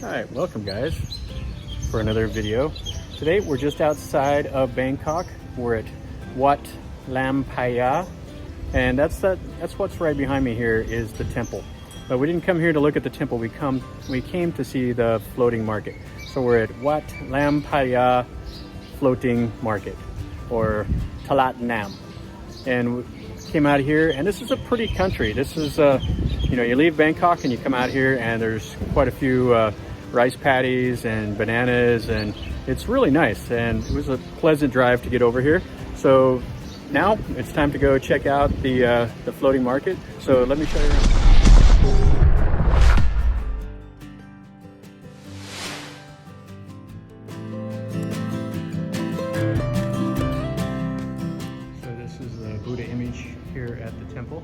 Alright, welcome guys for another video. Today we're just outside of Bangkok. We're at Wat Lam Phaya, and that's what's right behind me here is the temple. But we didn't come here to look at the temple, we came to see the floating market. So we're at Wat Lam Phaya Floating Market, or Talat Nam. And we came out here, and this is a pretty country. This is you know, you leave Bangkok and you come out here and there's quite a few rice paddies and bananas, and it's really nice, and it was a pleasant drive to get over here. So now it's time to go check out the floating market. So let me show you around. So this is the Buddha image here at the temple.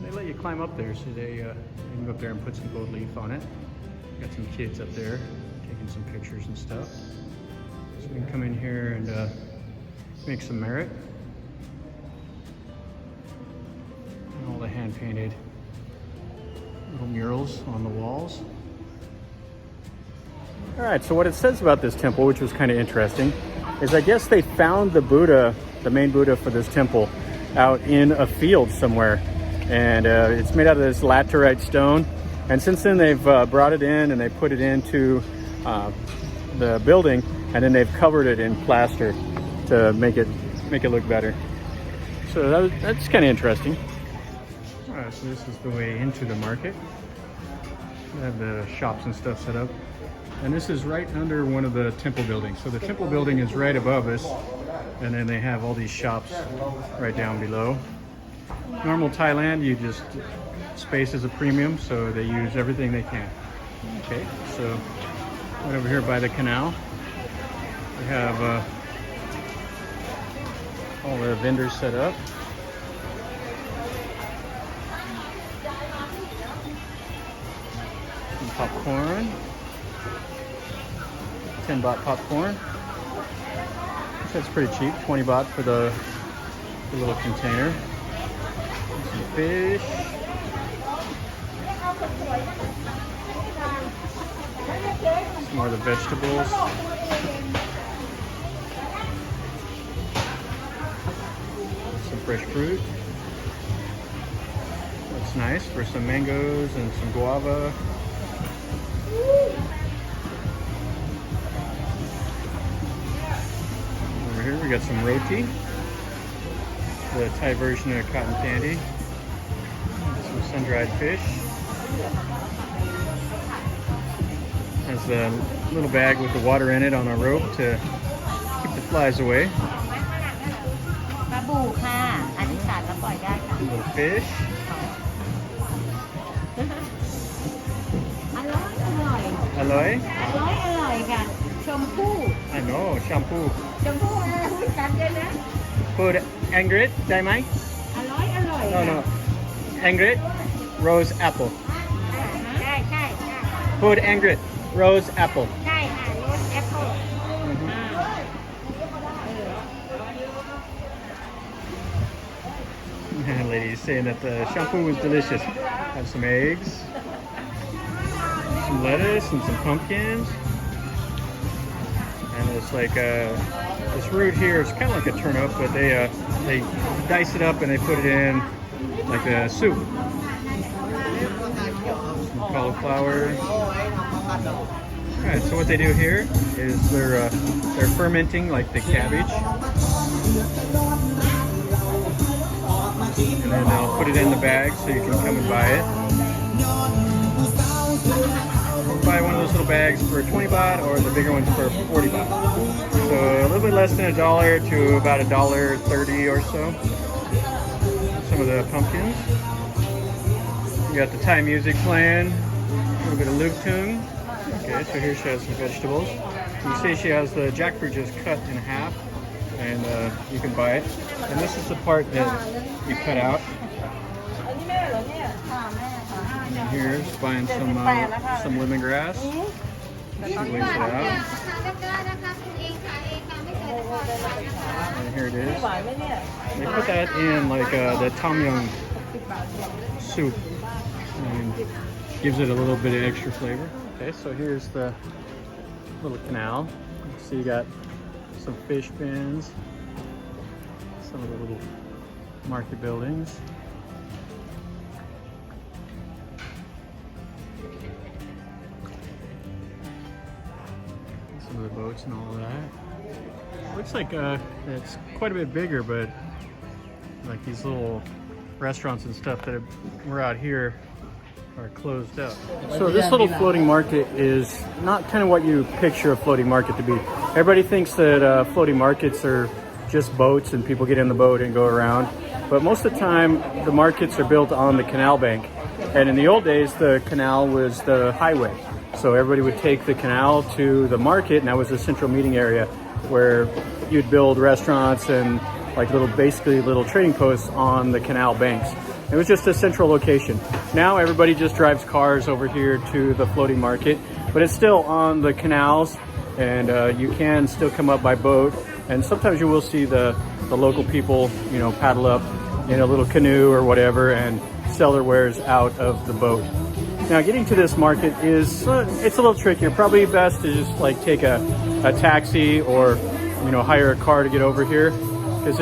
They let you climb up there, so you can go up there and put some gold leaf on it. Got some kids up there taking some pictures and stuff. So we can come in here and make some merit. And all the hand-painted little murals on the walls. All right, so what it says about this temple, which was kind of interesting, is I guess they found the Buddha, the main Buddha for this temple, out in a field somewhere. And it's made out of this laterite stone. And since then they've brought it in and they put it into the building, and then they've covered it in plaster to make it look better. So that's kind of interesting. All right, so this is the way into the market. They have the shops and stuff set up. And this is right under one of the temple buildings. So the temple building is right above us, and then they have all these shops right down below. Normal Thailand, space is a premium, so they use everything they can. Okay, so right over here by the canal, we have all the vendors set up. Some popcorn, 10 baht popcorn. That's pretty cheap, 20 baht for the little container. Some fish. Some more of the vegetables. Some fresh fruit. That's nice for some mangoes and some guava. Over here we got some roti, the Thai version of cotton candy. Some sun-dried fish. Has a little bag with the water in it on a rope to keep the flies away. A little fish. Aloy? I know, shampoo. Food Angrit, dai mai? No. Angrit, rose apple. Food Angrit, rose apple. Ladies saying that the shampoo was delicious. Have some eggs, some lettuce, and some pumpkins. And it's like this root here is kind of like a turnip, but they dice it up and they put it in like a soup. Some cauliflower. Alright, so what they do here is they're fermenting like the cabbage. And then they'll put it in the bag so you can come and buy it. Buy one of those little bags for 20 baht, or the bigger ones for 40 baht. So a little bit less than $1 to about $1.30 or so. Some of the pumpkins. You got the Thai music playing, a little bit of Luke tune. Okay, so here she has some vegetables. You see she has the jackfruit just cut in half, and you can buy it. And this is the part that you cut out. And here's buying some lemongrass. Waste it out. And here it is. They put that in like the tom yum soup. And Gives it a little bit of extra flavor. Okay, so here's the little canal. So you got some fish bins, some of the little market buildings. Some of the boats and all of that. Looks like it's quite a bit bigger, but like these little restaurants and stuff that were out here are closed up. So this little floating market is not kind of what you picture a floating market to be. Everybody thinks that floating markets are just boats and people get in the boat and go around. But most of the time, the markets are built on the canal bank. And in the old days, the canal was the highway. So everybody would take the canal to the market, and that was a central meeting area where you'd build restaurants and like basically little trading posts on the canal banks. It was just a central location. Now everybody just drives cars over here to the floating market, but it's still on the canals, and you can still come up by boat. And sometimes you will see the local people, you know, paddle up in a little canoe or whatever and sell their wares out of the boat. Now getting to this market is, it's a little trickier. Probably best to just like take a taxi or, you know, hire a car to get over here, because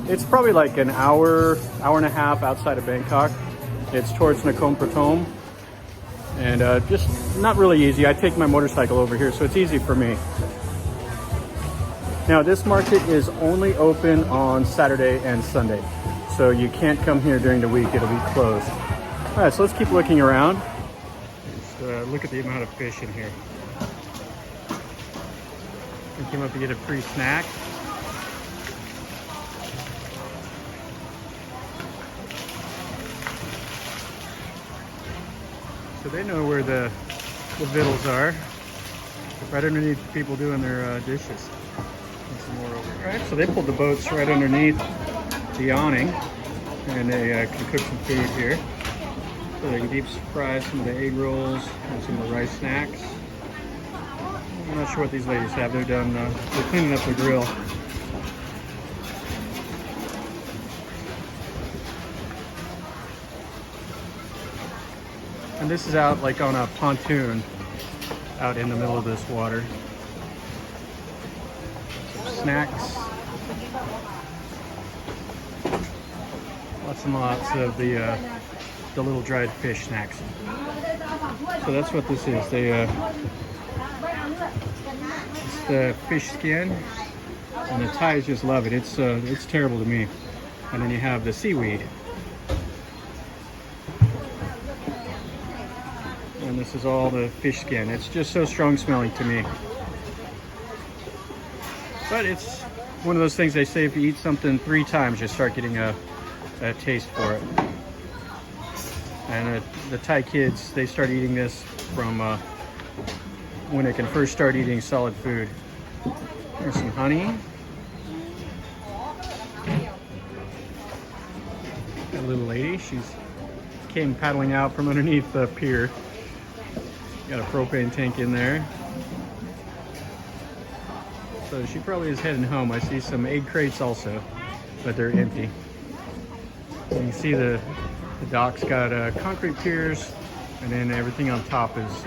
it's probably like an hour and a half outside of Bangkok. It's towards Nakhon Pathom, and just not really easy. I take my motorcycle over here, so it's easy for me. Now this market is only open on Saturday and Sunday, so you can't come here during the week. It'll be closed. All right, so let's keep looking around. Let's look at the amount of fish in here. We came up to get a free snack. So they know where the victuals are, right underneath the people doing their dishes. And some more over here. All right, so they pulled the boats right underneath the awning, and they can cook some food here. So they can deep fry some of the egg rolls and some of the rice snacks. I'm not sure what these ladies have. They're cleaning up the grill. And this is out like on a pontoon out in the middle of this water. Some snacks. Lots and lots of the little dried fish snacks. So that's what this is. It's the fish skin, and the Thais just love it. It's terrible to me. And then you have the seaweed. And this is all the fish skin. It's just so strong smelling to me. But it's one of those things they say if you eat something 3 times, you start getting a taste for it. And the Thai kids, they start eating this from when they can first start eating solid food. There's some honey. That little lady, she's came paddling out from underneath the pier. Got a propane tank in there. So she probably is heading home. I see some egg crates also, but they're empty. You can see the dock's got concrete piers, and then everything on top is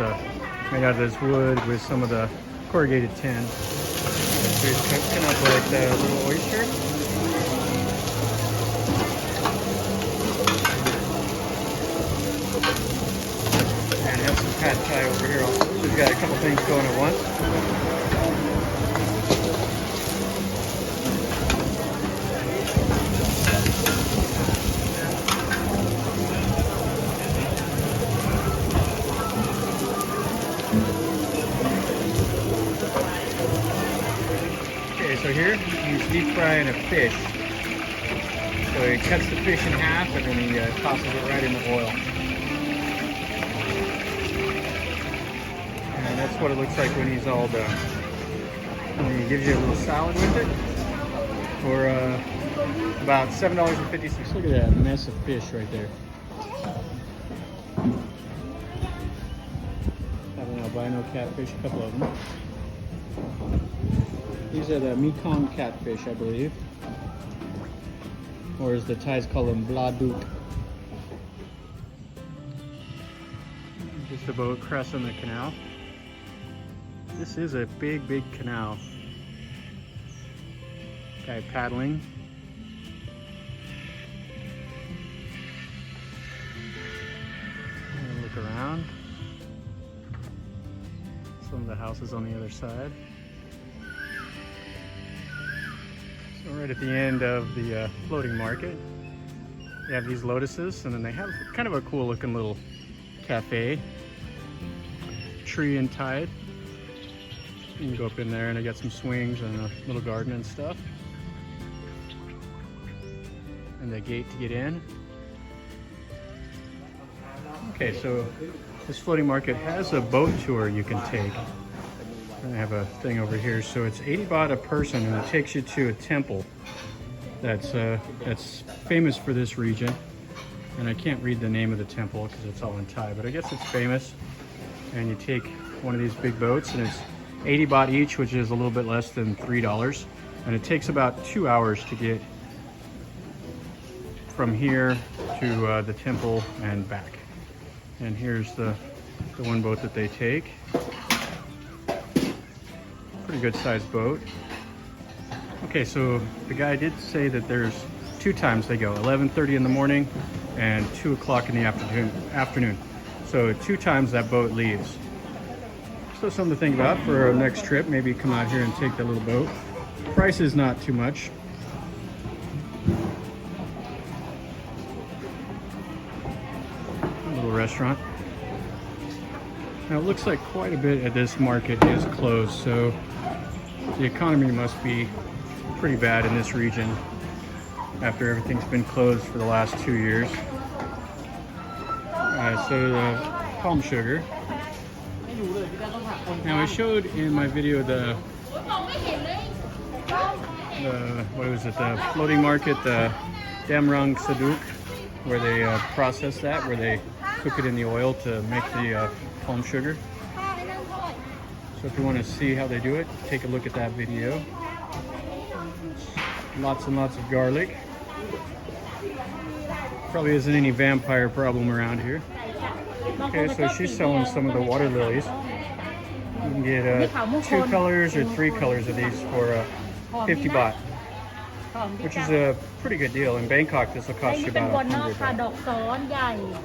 made out of this wood with some of the corrugated tin. So it's cooking up like a little oyster. And have some pad thai over here also. So we've got a couple things going at once. So here, he's deep frying a fish. So he cuts the fish in half, and then he tosses it right in the oil. And that's what it looks like when he's all done. And then he gives you a little salad with it for about $7.50. Look at that mess of fish right there. Have an albino catfish, a couple of them. These are the Mekong catfish, I believe. Or as the Thais call them, bladuk. the boat crossing the canal. This is a big, big canal. Guy paddling. And look around. Some of the houses on the other side. So right at the end of the floating market, they have these lotuses, and then they have kind of a cool looking little cafe. Tree and tide. You can go up in there, and I got some swings and a little garden and stuff. And the gate to get in. Okay, so this floating market has a boat tour you can take. I have a thing over here, so it's 80 baht a person, and it takes you to a temple that's famous for this region. And I can't read the name of the temple because it's all in Thai, but I guess it's famous. And you take one of these big boats, and it's 80 baht each, which is a little bit less than $3. And it takes about 2 hours to get from here to the temple and back. And here's the one boat that they take. Pretty good sized boat. Okay, so the guy did say that there's 2 times they go, 11:30 in the morning and 2 o'clock in the afternoon. So 2 times that boat leaves. So something to think about for our next trip. Maybe come out here and take that little boat. Price is not too much. A little restaurant. Now it looks like quite a bit of this market is closed, so the economy must be pretty bad in this region after everything's been closed for the last 2 years. So the palm sugar. Now I showed in my video the what was it, the floating market, the Damrang Saduk, where they process that, where they cook it in the oil to make the palm sugar. So if you want to see how they do it, take a look at that video. Lots and lots of garlic. Probably isn't any vampire problem around here. Okay, so she's selling some of the water lilies. You can get 2 colors or 3 colors of these for 50 baht, which is a pretty good deal. In Bangkok, this will cost you about 100 baht.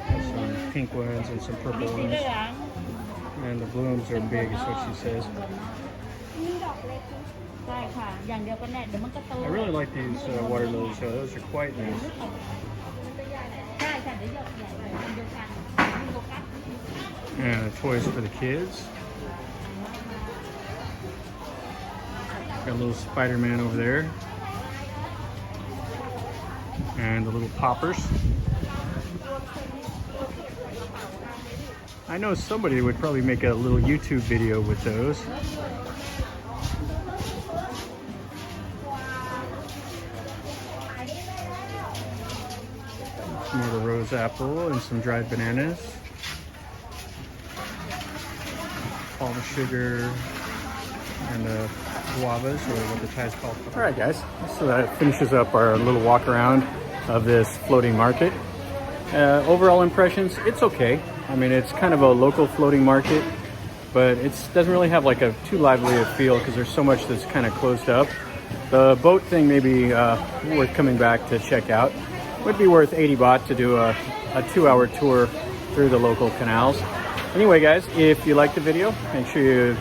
There's some pink ones and some purple ones. And the blooms are big, is what she says. I really like these water lilies, so those are quite nice. And toys for the kids. Got a little Spider-Man over there. And the little poppers. I know somebody would probably make a little YouTube video with those. Some more of the rose apple and some dried bananas. Palm sugar and the guavas, or what the Thais call it. All right, guys. So that finishes up our little walk around of this floating market. Overall impressions, it's okay. I mean, it's kind of a local floating market, but it doesn't really have like a too lively a feel because there's so much that's kind of closed up. The boat thing may be worth coming back to check out. Would be worth 80 baht to do a 2-hour tour through the local canals. Anyway, guys, if you liked the video, make sure you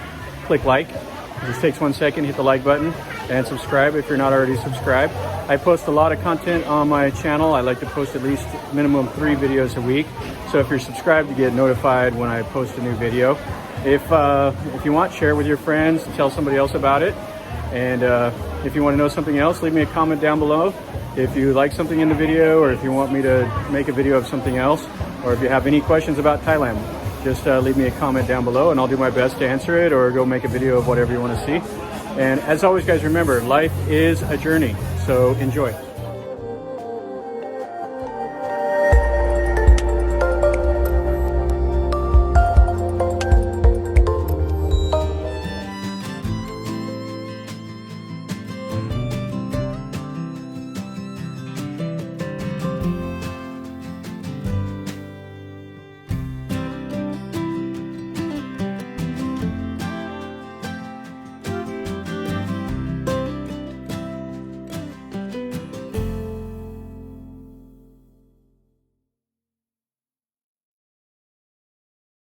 click like. It just takes 1 second, hit the like button, and subscribe if you're not already subscribed. I post a lot of content on my channel. I like to post at least minimum 3 videos a week. So if you're subscribed, you get notified when I post a new video. If you want, share it with your friends, tell somebody else about it. And if you want to know something else, leave me a comment down below. If you like something in the video, or if you want me to make a video of something else, or if you have any questions about Thailand, just leave me a comment down below and I'll do my best to answer it, or go make a video of whatever you want to see. And as always, guys, remember, life is a journey, so enjoy.